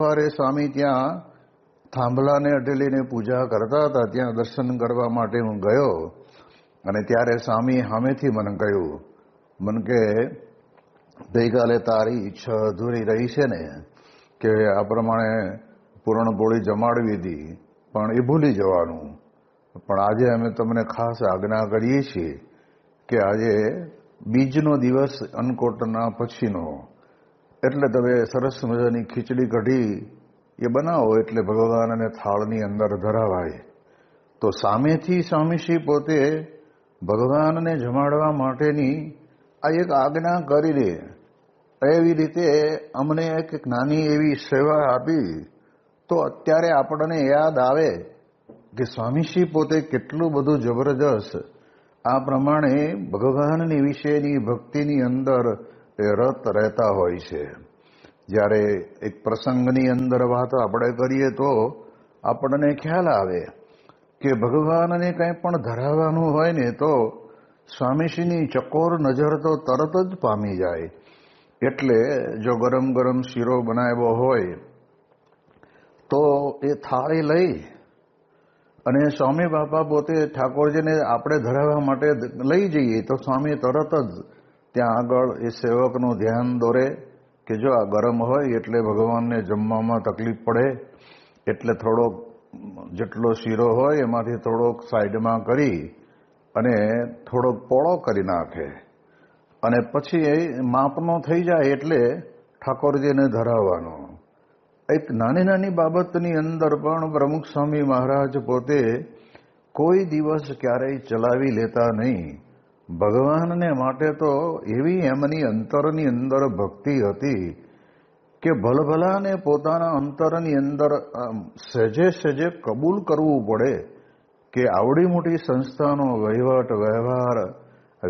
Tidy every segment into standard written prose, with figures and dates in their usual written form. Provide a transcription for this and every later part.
સવારે સ્વામી ત્યાં થાંભલાને અઢેલીને પૂજા કરતા હતા. ત્યાં દર્શન કરવા માટે હું ગયો અને ત્યારે સ્વામી સામેથી મને કહ્યું, મને કે ગઈકાલે તારી ઈચ્છા અધૂરી રહી છે ને કે આ પ્રમાણે પૂરણપોળી જમાડવી હતી, પણ એ ભૂલી જવાનું. પણ આજે અમે તમને ખાસ આજ્ઞા કરીએ છીએ કે આજે બીજનો દિવસ અન્નકોટના પછીનો, એટલે તમે સરસ મજાની ખીચડી કઢી એ બનાવો એટલે ભગવાનને થાળની અંદર ધરાવાય. તો સામેથી સ્વામીશ્રી પોતે ભગવાનને જમાડવા માટેની આ એક આજ્ઞા કરી દે, એવી રીતે અમને એક નાની એવી સેવા આપી. તો અત્યારે આપણને યાદ આવે કે સ્વામીશ્રી પોતે કેટલું બધું જબરજસ્ત આ પ્રમાણે ભગવાનની વિશેની ભક્તિની અંદર રત રહેતા હોય છે. જ્યારે એક પ્રસંગની અંદર વાત આપણે કરીએ તો આપણને ખ્યાલ આવે કે ભગવાનને કંઈ પણ ધરાવવાનું હોય ને તો સ્વામીશ્રીની ચકોર નજર તો તરત જ પામી જાય. એટલે જો ગરમ ગરમ શીરો બનાવ્યો હોય તો એ થાળી લઈ અને સ્વામી બાપા પોતે ઠાકોરજીને આપણે ધરાવવા માટે લઈ જઈએ તો સ્વામી તરત જ ત્યાં આગળ એ સેવકનું ધ્યાન દોરે કે જો આ ગરમ હોય એટલે ભગવાનને જમવામાં તકલીફ પડે, એટલે થોડોક જેટલો શીરો હોય એમાંથી થોડોક સાઈડમાં કરી અને થોડોક પોળો કરી નાખે અને પછી એ માપનો થઈ જાય એટલે ઠાકોરજીને ધરાવવાનો. એક નાની નાની બાબતની અંદર પણ પ્રમુખ સ્વામી મહારાજ પોતે કોઈ દિવસ ક્યારેય ચલાવી લેતા નહીં. ભગવાનને માટે તો એવી એમની અંતરની અંદર ભક્તિ હતી કે ભલભલાને પોતાના અંતરની અંદર સહેજે સહેજે કબૂલ કરવું પડે કે આવડી મોટી સંસ્થાનો વહીવટ વ્યવહાર,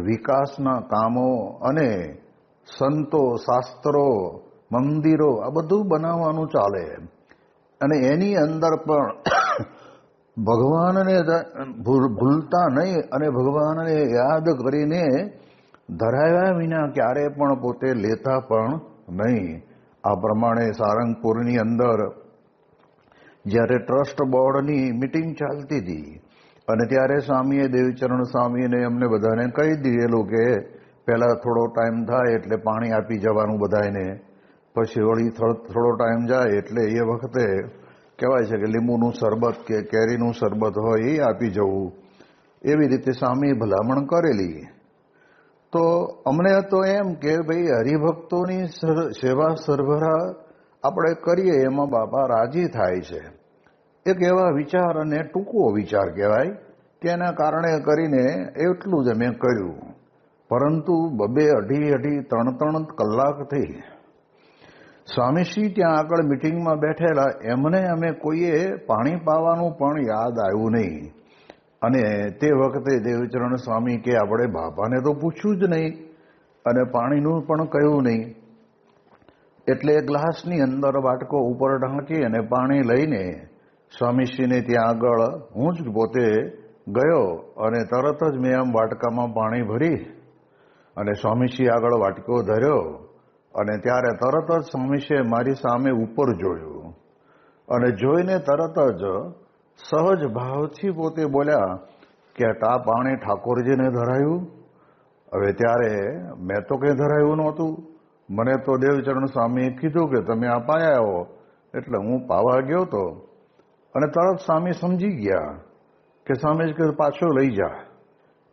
વિકાસના કામો અને સંતો, શાસ્ત્રો, મંદિરો આ બધું બનાવવાનું ચાલે અને એની અંદર પણ ભગવાનને ભૂલતા નહીં અને ભગવાનને યાદ કરીને ધરાવ્યા વિના ક્યારે પણ પોતે લેતા પણ નહીં. આ પ્રમાણે સારંગપુરની અંદર જ્યારે ટ્રસ્ટ બોર્ડની મિટિંગ ચાલતી હતી અને ત્યારે સ્વામીએ દેવચરણ સ્વામીને અમને બધાને કહી દીધેલું કે પહેલાં થોડો ટાઈમ થાય એટલે પાણી આપી જવાનું બધાને, પછી વળી થોડો ટાઈમ જાય એટલે એ વખતે કહેવાય છે કે લીંબુનું શરબત કે કેરીનું શરબત હોય એ આપી જવું. એવી રીતે સ્વામી ભલામણ કરેલી. તો અમને તો એમ કે ભાઈ હરિભક્તોની સેવા સરભરા આપણે કરીએ એમાં બાપા રાજી થાય છે. એક એવા વિચાર અને ટૂંકો વિચાર કહેવાય કે એના કારણે કરીને એટલું જ અમે કર્યું. પરંતુ બબે અઢી 3 કલાકથી સ્વામીશ્રી ત્યાં આગળ મિટિંગમાં બેઠેલા એમને અમે કોઈએ પાણી પાવાનું પણ યાદ આવ્યું નહીં. અને તે વખતે દેવચરણ સ્વામી કે આપણે બાપાને તો પૂછ્યું જ નહીં અને પાણીનું પણ કહ્યું નહીં. એટલે ગ્લાસની અંદર વાટકો ઉપર ઢાંકી અને પાણી લઈને સ્વામીશ્રીને ત્યાં આગળ હું જ પોતે ગયો અને તરત જ મેં આમ વાટકામાં પાણી ભરી અને સ્વામીશ્રી આગળ વાટકો ધર્યો અને ત્યારે તરત જ સ્વામીશ્રીએ મારી સામે ઉપર જોયું અને જોઈને તરત જ સહજ ભાવથી પોતે બોલ્યા કે આ પાણી ઠાકોરજીને ધરાયું. હવે ત્યારે મેં તો કંઈ ધરાયું નહોતું. મને તો દેવચરણ સ્વામીએ કીધું કે તમે આ પાયા આવો એટલે હું પાવા ગયો તો અને તરત સ્વામી સમજી ગયા કે સ્વામી કે પાછો લઈ જા.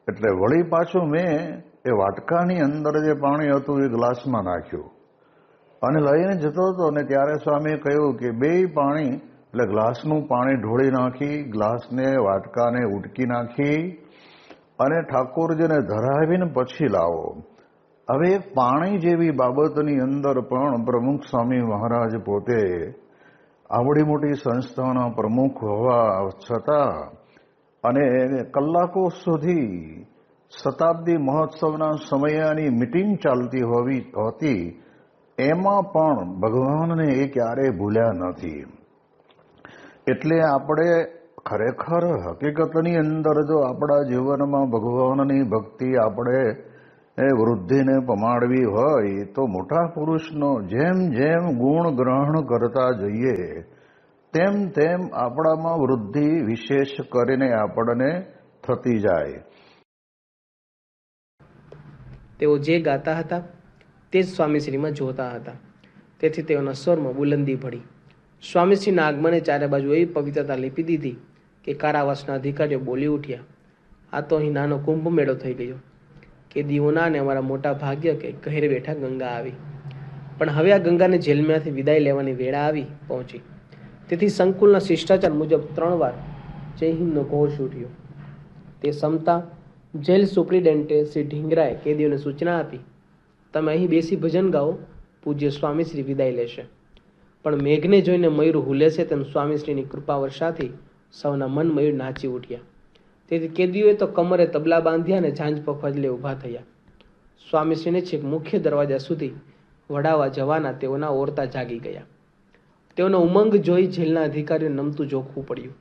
એટલે વળી પાછું મેં એ વાટકાની અંદર જે પાણી હતું એ ગ્લાસમાં નાખ્યું અને લઈને જતો હતો અને ત્યારે સ્વામીએ કહ્યું કે બે પાણી એટલે ગ્લાસનું પાણી ઢોળી નાખી, ગ્લાસને વાટકાને ઉટકી નાખી અને ઠાકોરજીને ધરાવીને પછી લાવો. હવે પાણી જેવી બાબતની અંદર પણ પ્રમુખ સ્વામી મહારાજ પોતે આવડી મોટી સંસ્થાના પ્રમુખ હોવા છતાં અને કલાકો સુધી શતાબ્દી મહોત્સવના સમયની મિટિંગ ચાલતી હોતી એમાં પણ ભગવાનને એ ક્યારેય ભૂલ્યા નથી. એટલે આપણે ખરેખર હકીકતની અંદર જો આપણા જીવનમાં ભગવાનની ભક્તિ આપણે એ વૃદ્ધિને પમાડવી હોય તો મોટા પુરુષનો જેમ જેમ ગુણ ગ્રહણ કરતા જઈએ તેમ તેમ આપણામાં વૃદ્ધિ વિશેષ કરીને આપણને થતી જાય. તેઓ જે ગાતા હતા તે જ સ્વામીશ્રીમાં જોતા હતા. તેથી તેઓના સ્વરમાં બુલંદી ભળી. સ્વામીશ્રીના આગમને ચારે બાજુ એવી પવિત્રતા લીપી દીધી કે કારાવાસના અધિકારીઓ બોલી ઉઠ્યા, આ તો અહીં નાનો કુંભ મેળો થઈ ગયો. કેદીઓના અને અમારા મોટા ભાગ્ય કે ઘેર બેઠા ગંગા આવી. પણ હવે આ ગંગાને જેલમાંથી વિદાય લેવાની વેળા આવી પહોંચી. તેથી સંકુલના શિષ્ટાચાર મુજબ 3 વાર જય હિન્દનો ઘોષ ઉઠ્યો. તે સમતા જેલ સુપ્રિન્ટેન્ડન્ટે શ્રી ઢીંગરાએ કેદીઓને સૂચના આપી, તમે અહીં બેસી ભજન ગાઓ, પૂજ્ય સ્વામીશ્રી વિદાય લેશે. પણ મેઘને જોઈને મયુર હુલે છે તેમ સ્વામીશ્રીની કૃપા વર્ષાથી સૌના મન મયુર નાચી ઉઠ્યા. તેથી કેદીઓએ તો કમરે તબલા બાંધ્યા અને ઝાંઝ પર ફજલે ઊભા થયા. સ્વામીશ્રીને છેક મુખ્ય દરવાજા સુધી વડાવવા જવાના તેઓના ઓરતા જાગી ગયા. તેઓનો ઉમંગ જોઈ જેલના અધિકારીઓને નમતું જોખવું પડ્યું.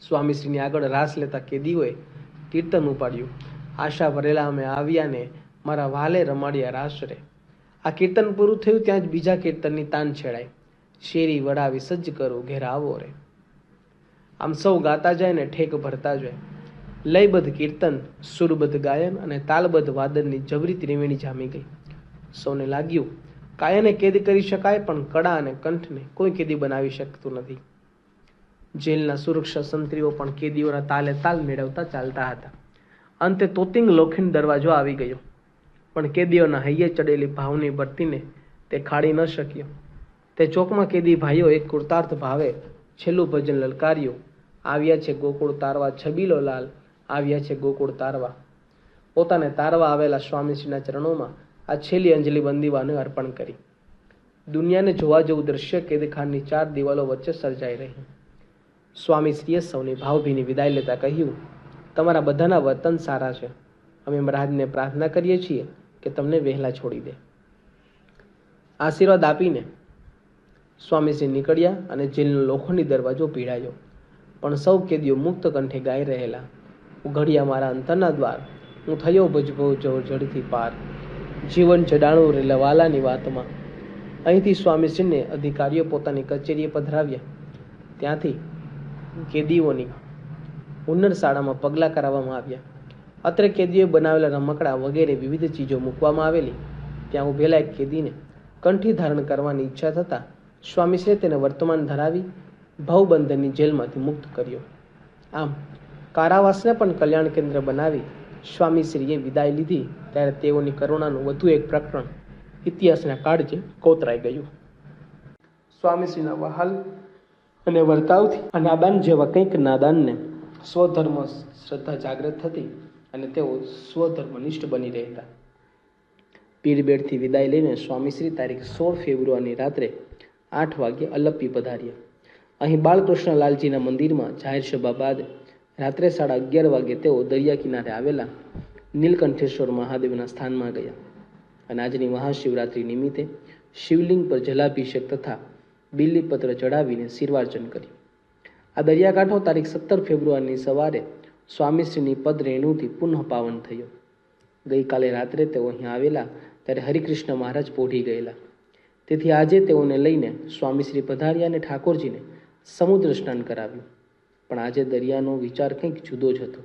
સ્વામીશ્રીની આગળ રાસ લેતા કેદીઓએ કીર્તન ઉપાડ્યું, આશા ભરેલા અમે આવ્યા ને મારા વાલે રમાડ્યા રાસ રે. આ કીર્તન પૂરું થયું ત્યાં જ બીજા કીર્તનની તાન છેડાઈ, શેરી વડાવી સજ્જ કરો ઘેર આવો રે. આમ સૌ ગાતા જાય ને ઠેક ભરતા જાય. લયબદ્ધ કીર્તન, સુરબદ્ધ ગાયન અને તાલબદ્ધ વાદનની જબરી ત્રિવેણી જામી ગઈ. સૌને લાગ્યું કાયાને કેદ કરી શકાય, પણ કડા અને કંઠને કોઈ કેદી બનાવી શકતું નથી. જેલના સુરક્ષા સંત્રીઓ પણ કેદીઓના તાલે તાલ મેળવતા ચાલતા હતા. અંતે તોતિંગ લોખંડ દરવાજો આવી ગયો, પણ કેદીઓના હૈયે ચડેલી ભાવની ભરતીને તે ખાડી ન શક્યો. તે ચોકમાં કેદી ભાઈઓ એક કૃતાર્થ ભાવે છેલ્લું ભજન લલકાર્યું, આવ્યા છે ગોકુળ તારવા છબીલો લાલ, આવ્યા છે ગોકુળ તારવા. પોતાને તારવા આવેલા સ્વામીશ્રીના ચરણોમાં આ છેલ્લી અંજલિ બંદીવાને અર્પણ કરી. દુનિયાને જોવા જેવું દ્રશ્ય કેદખાનની 4 દિવાલો વચ્ચે સર્જાઈ રહ્યું. સ્વામીશ્રીએ સૌની ભાવભીની વિદાય લેતા કહ્યું, તમારા બધાના વર્તન સારા છે. અમે મહારાજને પ્રાર્થના કરીએ છીએ કે તમને વહેલા છોડી દે. આશીર્વાદ આપીને સ્વામીશ્રી નીકળ્યા અને જેલનો લોખંડી દરવાજો ભીડાયો. પણ સૌ કેદીઓ મુક્ત કંઠે ગાઈ રહેલા, ઉઘડ્યા મારા અંતરના દ્વાર, હું થયો ભજભો જળથી પાર, જીવન ચડાણું રે લવાલાની વાતમાં. અહીંથી સ્વામીશ્રીને અધિકારીઓ પોતાની કચેરીએ પધરાવ્યા. ત્યાંથી કેદીઓની હુન્નર શાળામાં પગલાં કરાવવામાં આવ્યા. અત્રે કેદીઓએ બનાવેલા રમકડા વગેરે વિવિધ ચીજો મૂકવામાં આવેલી. ત્યાં ઉભેલા એક કેદીને કંઠી ધારણ કરવાની ઈચ્છા થતાં સ્વામીશ્રીએ તેને વર્તમાન ધરાવી ભાવબંધનની જેલમાંથી મુક્ત કર્યો. આમ કારાવાસને પણ કલ્યાણ કેન્દ્ર બનાવી સ્વામીશ્રીએ વિદાય લીધી ત્યારે તેઓની કરુણાનું વધુ એક પ્રકરણ ઇતિહાસના કાળજે કોતરાઈ ગયું. સ્વામીશ્રીના વહાલ અને વર્તાવથી અનાદાન જેવા કંઈક નાદાનને સ્વધર્મ શ્રદ્ધા જાગૃત થતી અને તેઓ સ્વધર્મનિષ્ઠ બની રહેતા. પીરબેડથી વિદાય લઈને સ્વામીશ્રી તારીખ 16 ફેબ્રુઆરીની રાત્રે 8 વાગ્યે અલપ્પી પધાર્યા. અહીં બાળકૃષ્ણ લાલજીના મંદિરમાં જાહેર સભા બાદ રાત્રે 11:30 વાગે તેઓ દરિયા કિનારે આવેલા નીલકંઠેશ્વર મહાદેવના સ્થાનમાં ગયા અને આજની મહાશિવરાત્રિ નિમિત્તે શિવલિંગ પર જલાભિષેક તથા બિલ્લીપત્ર ચડાવીને શિરવાર્ચન કર્યું. આ દરિયાકાંઠો તારીખ 17 ફેબ્રુઆરીની સવારે સ્વામીશ્રીની પદ રેણુથી પુનઃ પાવન થયો. ગઈકાલે રાત્રે તેઓ અહીં આવેલા ત્યારે હરિકૃષ્ણ મહારાજ પોઢી ગયેલા. તેથી આજે તેઓને લઈને સ્વામીશ્રી પધાર્યા અને ઠાકોરજીને સમુદ્ર સ્નાન કરાવ્યું. પણ આજે દરિયાનો વિચાર કંઈક જુદો જ હતો.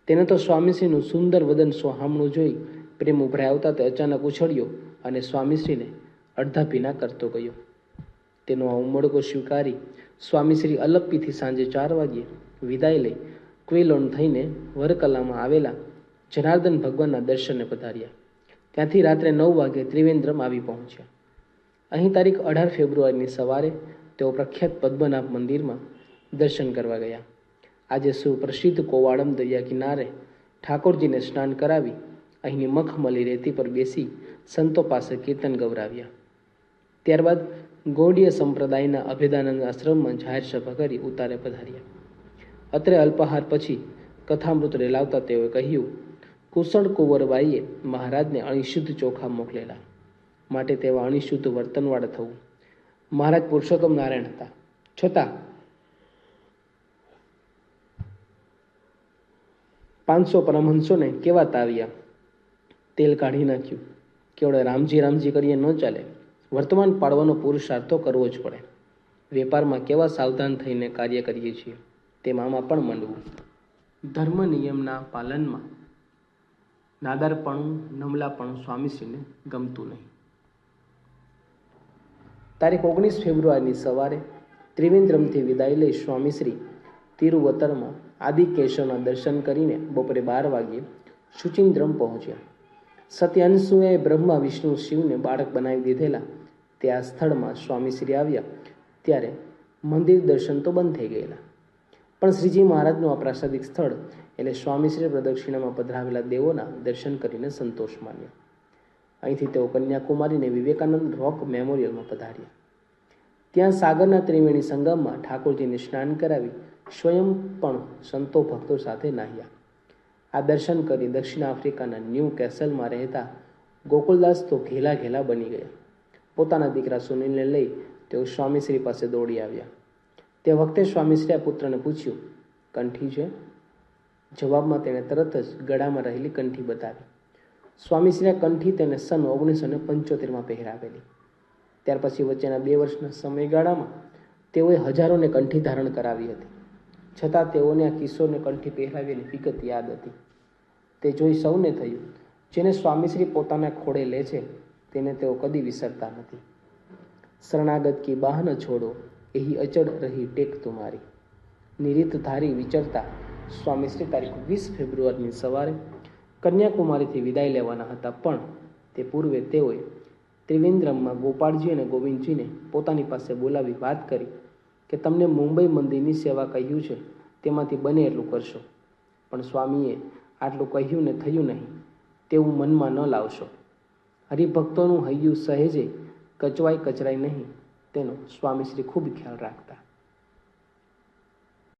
તેને તો સ્વામીશ્રીનું સુંદર વદન સોહામણું જોઈ પ્રેમ ઉભરાઈ આવતા તે અચાનક ઉછળ્યો અને સ્વામીશ્રીને અડધા ભીના કરતો ગયો. તેનો આ ઉમળકો સ્વીકારી સ્વામીશ્રી અલપ્પીથી સાંજે 4 વાગ્યે વિદાય લઈ ક્વેલોન થઈને વરકલામાં આવેલા જનાર્દન ભગવાનના દર્શને પધાર્યા. ત્યાંથી રાત્રે 9 વાગ્યે ત્રિવેન્દ્રમ આવી પહોંચ્યા. અહીં તારીખ 18 ફેબ્રુઆરીની સવારે તેઓ પ્રખ્યાત પદ્મનાભ મંદિરમાં દર્શન કરવા ગયા. આજે સુપ્રસિદ્ધ કોવાળમ દરિયા કિનારે ઠાકોરજીને સ્નાન કરાવી અહીંની મખમલી રેતી પર બેસી સંતો પાસે કીર્તન ગૌરાવ્યા. ત્યારબાદ ગૌડીય સંપ્રદાયના અભેદાનંદ આશ્રમમાં જાહેર સભા કરી ઉતારે પધાર્યા. અત્રે અલ્પાહાર પછી કથામૃત રેલાવતા તેઓએ કહ્યું, કુશળ કુંવરબાઈએ મહારાજને અણિશુદ્ધ ચોખા મોકલેલા, માટે તેવા અણિશુદ્ધ વર્તનવાળા થવું. મહારાજ પુરુષોત્તમ નારાયણ હતા, છતાં 500 પરમહંસોને કેવા તાવ્યા. તેલ કાઢી નાખ્યું. કેવળ રામજી રામજી કરીએ ન ચાલે, વર્તમાન પાડવાનો પુરુષાર્થ તો કરવો જ પડે. વેપારમાં કેવા સાવધાન થઈને કાર્ય કરીએ છીએ તેમાં પણ મંડવું. ધર્મ નિયમના પાલનમાં નાદારપણું, નમલાપણું સ્વામીશ્રીને ગમતું નહીં. તારીખ 19 ફેબ્રુઆરીની સવારે ત્રિવેન્દ્રમથી વિદાય લઈ સ્વામીશ્રી તિરુવતરમાં આદિકેશવના દર્શન કરીને બપોરે 12 વાગ્યે સુચિન્દ્રમ પહોંચ્યા. સત્યાંશુએ બ્રહ્મા વિષ્ણુ શિવને બાળક બનાવી દીધેલા તે આ સ્થળમાં સ્વામીશ્રી આવ્યા ત્યારે મંદિર દર્શન તો બંધ થઈ ગયેલા, પણ શ્રીજી મહારાજનું આ પ્રાસાદિક સ્થળ એટલે સ્વામીશ્રી પ્રદક્ષિણામાં પધરાવેલા દેવોના દર્શન કરીને સંતોષ માન્યો. અહીંથી તેઓ કન્યાકુમારીને વિવેકાનંદ રોક મેમોરિયલમાં પધાર્યા. ત્યાં સાગરના ત્રિવેણી સંગમમાં ઠાકોરજીને સ્નાન કરાવી સ્વયં પણ સંતો ભક્તો સાથે નાહ્યા. આ દર્શન કરી દક્ષિણ આફ્રિકાના ન્યૂ કેસલમાં રહેતા ગોકુલદાસ તો ઘેલા ઘેલા બની ગયા. પોતાના દીકરા સુનિલને લઈ તેઓ સ્વામીશ્રી પાસે દોડી આવ્યા. તે વખતે સ્વામીશ્રીએ પુત્રને પૂછ્યું, કંઠી છે? જવાબમાં તેણે તરત જ ગળામાં રહેલી કંઠી બતાવી. સ્વામીશ્રીએ કંઠી તેને સન 1975માં પહેરાવેલી. ત્યાર પછી વચ્ચેના 2 વર્ષના સમયગાળામાં તેઓએ હજારોને કંઠી ધારણ કરાવી હતી. છતાં તેઓને આ કિશોરને કંઠી પહેરાવેલી વિગત યાદ હતી. તે જોઈ સૌને થયું, જેને સ્વામીશ્રી પોતાના ખોળે લે છે તેને તેઓ કદી વિસરતા નથી. શરણાગત કી બાહ ન છોડો, એહી અચળ રહી ટેક તુમારી. નિરીત ધારી વિચરતા સ્વામીશ્રી તારીખ 20 ફેબ્રુઆરીની સવારે કન્યાકુમારીથી વિદાય લેવાના હતા, પણ તે પૂર્વે તેઓએ ત્રિવેન્દ્રમમાં ગોપાળજી અને ગોવિંદજીને પોતાની પાસે બોલાવી વાત કરી કે તમને મુંબઈ મંદિરની સેવા કહ્યું છે તેમાંથી બને એટલું કરશો, પણ સ્વામીએ આટલું કહ્યું ને થયું નહીં તેવું મનમાં ન લાવશો. હરિભક્તોનું હૈયું સહેજે કચવાય કચરાય નહીં તેનો સ્વામીશ્રી ખૂબ ખ્યાલ રાખતા.